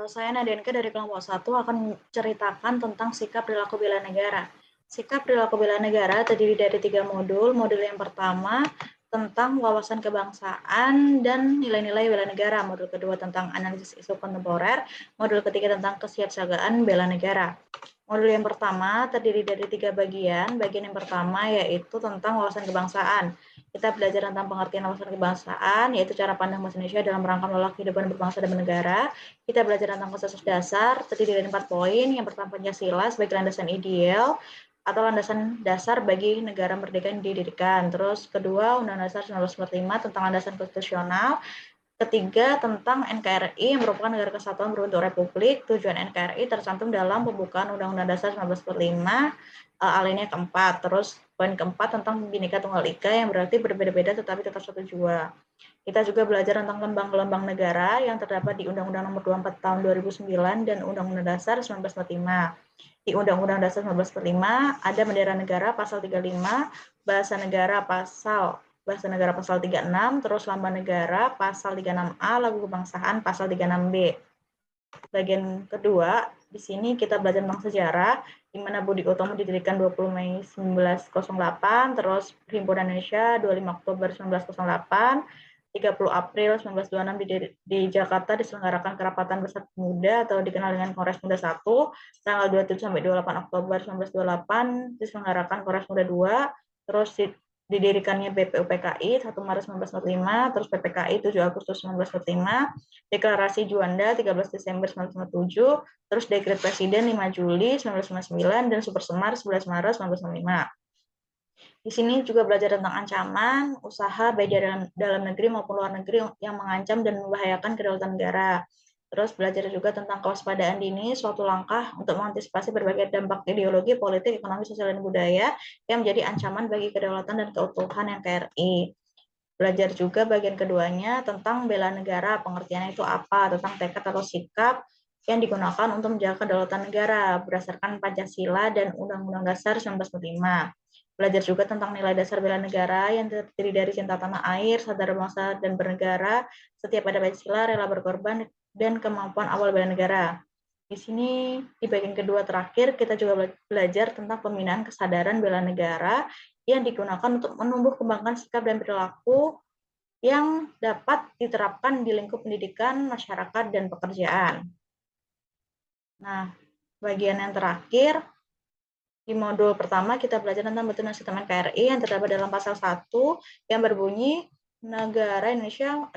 Saya Nadianka dari kelompok 1 akan menceritakan tentang sikap perilaku bela negara. Sikap perilaku bela negara terdiri dari 3 modul. Modul yang pertama tentang wawasan kebangsaan dan nilai-nilai bela negara. Modul kedua tentang analisis isu kontemporer. Modul ketiga tentang kesiapsiagaan bela negara. Modul yang pertama terdiri dari 3 bagian. Bagian yang pertama yaitu tentang wawasan kebangsaan. Kita belajar tentang pengertian wawasan kebangsaan, yaitu cara pandang bahasa Indonesia dalam rangka menolak kehidupan berbangsa dan bernegara. Kita belajar tentang konsensus dasar, terdiri dari 4 poin. Yang pertama Pancasila sebagai landasan ideal atau landasan dasar bagi negara merdeka yang didirikan. Terus kedua, Undang-Undang Dasar 1945 tentang landasan konstitusional. Ketiga, tentang NKRI yang merupakan negara kesatuan berbentuk republik. Tujuan NKRI tercantum dalam pembukaan Undang-Undang Dasar 1945 alinea keempat. Terus poin keempat tentang Bhinneka Tunggal Ika yang berarti berbeda-beda tetapi tetap satu jua. Kita juga belajar tentang lambang-lambang negara yang terdapat di Undang-Undang Nomor 24 Tahun 2009 dan Undang-Undang Dasar 1945. Di Undang-Undang Dasar 1945 ada bendera negara pasal 35, bahasa negara pasal 36, terus lambang negara pasal 36A, lagu kebangsaan pasal 36B. Bagian kedua, di sini kita belajar tentang sejarah, di mana Budi Utomo didirikan 20 Mei 1908, terus Perhimpunan Indonesia 25 Oktober 1908, 30 April 1926 di Jakarta diselenggarakan Kerapatan Bersatu Pemuda atau dikenal dengan Kongres Muda 1, tanggal 27 sampai 28 Oktober 1928 diselenggarakan Kongres Muda 2, terus didirikannya BPUPKI 1 Maret 1945, terus PPKI 7 Agustus 1945, Deklarasi Juanda 13 Desember 1997, terus Dekret Presiden 5 Juli 1999, dan Super Semar 11 Maret 1995. Di sini juga belajar tentang ancaman, usaha baik dalam negeri maupun luar negeri yang mengancam dan membahayakan kedaulatan negara. Terus belajar juga tentang kewaspadaan dini, suatu langkah untuk mengantisipasi berbagai dampak ideologi, politik, ekonomi, sosial, dan budaya yang menjadi ancaman bagi kedaulatan dan keutuhan NKRI. Belajar juga bagian keduanya tentang bela negara, pengertiannya itu apa, tentang tekad atau sikap yang digunakan untuk menjaga kedaulatan negara berdasarkan Pancasila dan Undang-Undang Dasar 1945. Belajar juga tentang nilai dasar bela negara yang terdiri dari cinta tanah air, sadar bangsa dan bernegara, setiap ada Pancasila, rela berkorban, dan kemampuan awal bela negara. Di sini, di bagian kedua terakhir, kita juga belajar tentang pembinaan kesadaran bela negara yang digunakan untuk menumbuh kembangkan sikap dan perilaku yang dapat diterapkan di lingkup pendidikan, masyarakat, dan pekerjaan. Nah, bagian yang terakhir, di modul pertama kita belajar tentang bentuk dan sistem NKRI yang terdapat dalam pasal 1 yang berbunyi negara Indonesia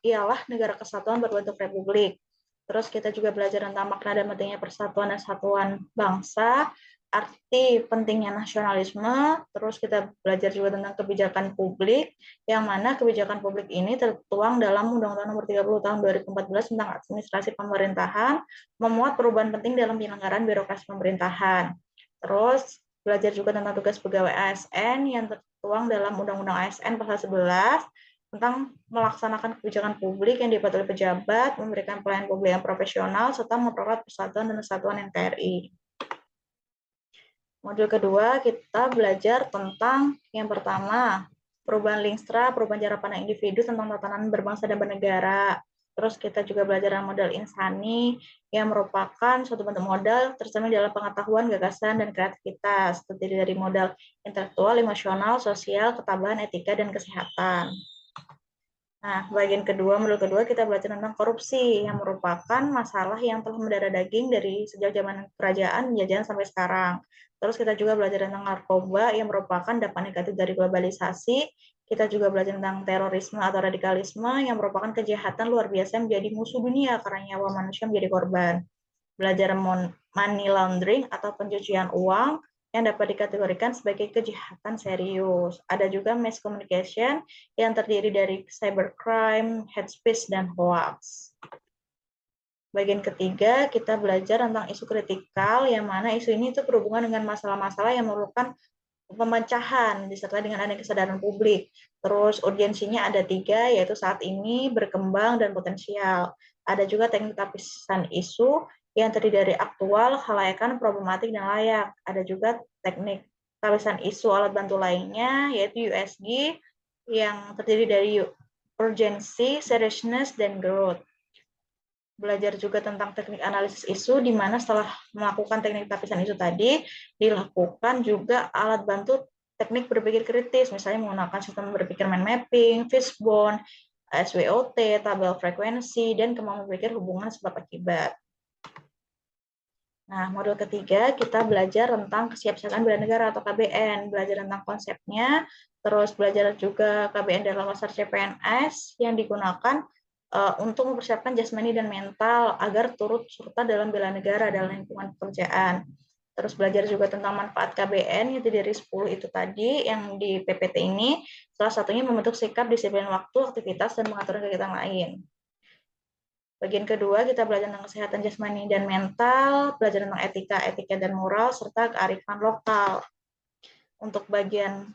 ialah negara kesatuan berbentuk republik. Terus kita juga belajar tentang makna dan pentingnya persatuan dan satuan bangsa, arti pentingnya nasionalisme, terus kita belajar juga tentang kebijakan publik, yang mana kebijakan publik ini tertuang dalam Undang-Undang Nomor 30 Tahun 2014 tentang administrasi pemerintahan, memuat perubahan penting dalam penyelenggaraan birokrasi pemerintahan. Terus belajar juga tentang tugas pegawai ASN yang tertuang dalam Undang-Undang ASN pasal 11 tentang melaksanakan kebijakan publik yang dibuat oleh pejabat, memberikan pelayanan publik yang profesional, serta memperkuat persatuan dan kesatuan NKRI. Modul kedua, kita belajar tentang yang pertama, perubahan Lingstra, perubahan cara pandang individu tentang tatanan berbangsa dan bernegara. Terus kita juga belajar modal insani yang merupakan suatu bentuk modal tercermin dalam pengetahuan, gagasan, dan kreativitas, terdiri dari modal intelektual, emosional, sosial, ketabahan, etika, dan kesehatan. Nah, bagian kedua, modul kedua kita belajar tentang korupsi yang merupakan masalah yang telah mendarah daging dari sejak zaman kerajaan penjajahan sampai sekarang. Terus kita juga belajar tentang narkoba yang merupakan dampak negatif dari globalisasi. Kita juga belajar tentang terorisme atau radikalisme yang merupakan kejahatan luar biasa menjadi musuh dunia karena nyawa manusia menjadi korban. Belajar money laundering atau pencucian uang yang dapat dikategorikan sebagai kejahatan serius. Ada juga mass communication yang terdiri dari cybercrime, hate speech, dan hoax. Bagian ketiga, kita belajar tentang isu kritikal, yang mana isu ini itu berhubungan dengan masalah-masalah yang memerlukan pemecahan disertai dengan adanya kesadaran publik. Terus urgensinya ada 3, yaitu saat ini, berkembang, dan potensial. Ada juga teknik lapisan isu yang terdiri dari aktual, khalayakan, problematik, dan layak. Ada juga teknik lapisan isu alat bantu lainnya, yaitu USG, yang terdiri dari urgency, seriousness, dan growth. Belajar juga tentang teknik analisis isu, di mana setelah melakukan teknik tapisan isu tadi, dilakukan juga alat bantu teknik berpikir kritis, misalnya menggunakan sistem berpikir mind mapping, fishbone, SWOT, tabel frekuensi, dan kemampuan berpikir hubungan sebab akibat. Nah, modul ketiga kita belajar tentang kesiapsiagaan bela negara atau KBN, belajar tentang konsepnya, terus belajar juga KBN dalam dasar CPNS yang digunakan untuk mempersiapkan jasmani dan mental agar turut serta dalam bela negara dalam lingkungan pekerjaan. Terus belajar juga tentang manfaat KBN, itu dari 10 itu tadi yang di PPT ini, salah satunya membentuk sikap, disiplin waktu, aktivitas, dan mengatur kegiatan lain. Bagian kedua, kita belajar tentang kesehatan jasmani dan mental, belajar tentang etika dan moral, serta kearifan lokal. Untuk bagian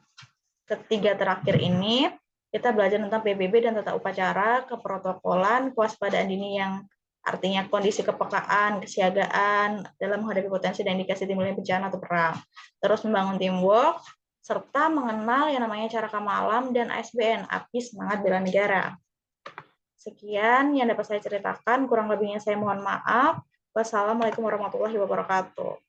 ketiga terakhir ini, kita belajar tentang PBB dan tata upacara, keprotokolan, kewaspadaan dini yang artinya kondisi kepekaan, kesiagaan dalam menghadapi potensi dan indikasi timbulnya bencana atau perang. Terus membangun teamwork, serta mengenal yang namanya cara kamalam dan ASBN, api semangat bela negara. Sekian yang dapat saya ceritakan, kurang lebihnya saya mohon maaf. Wassalamualaikum warahmatullahi wabarakatuh.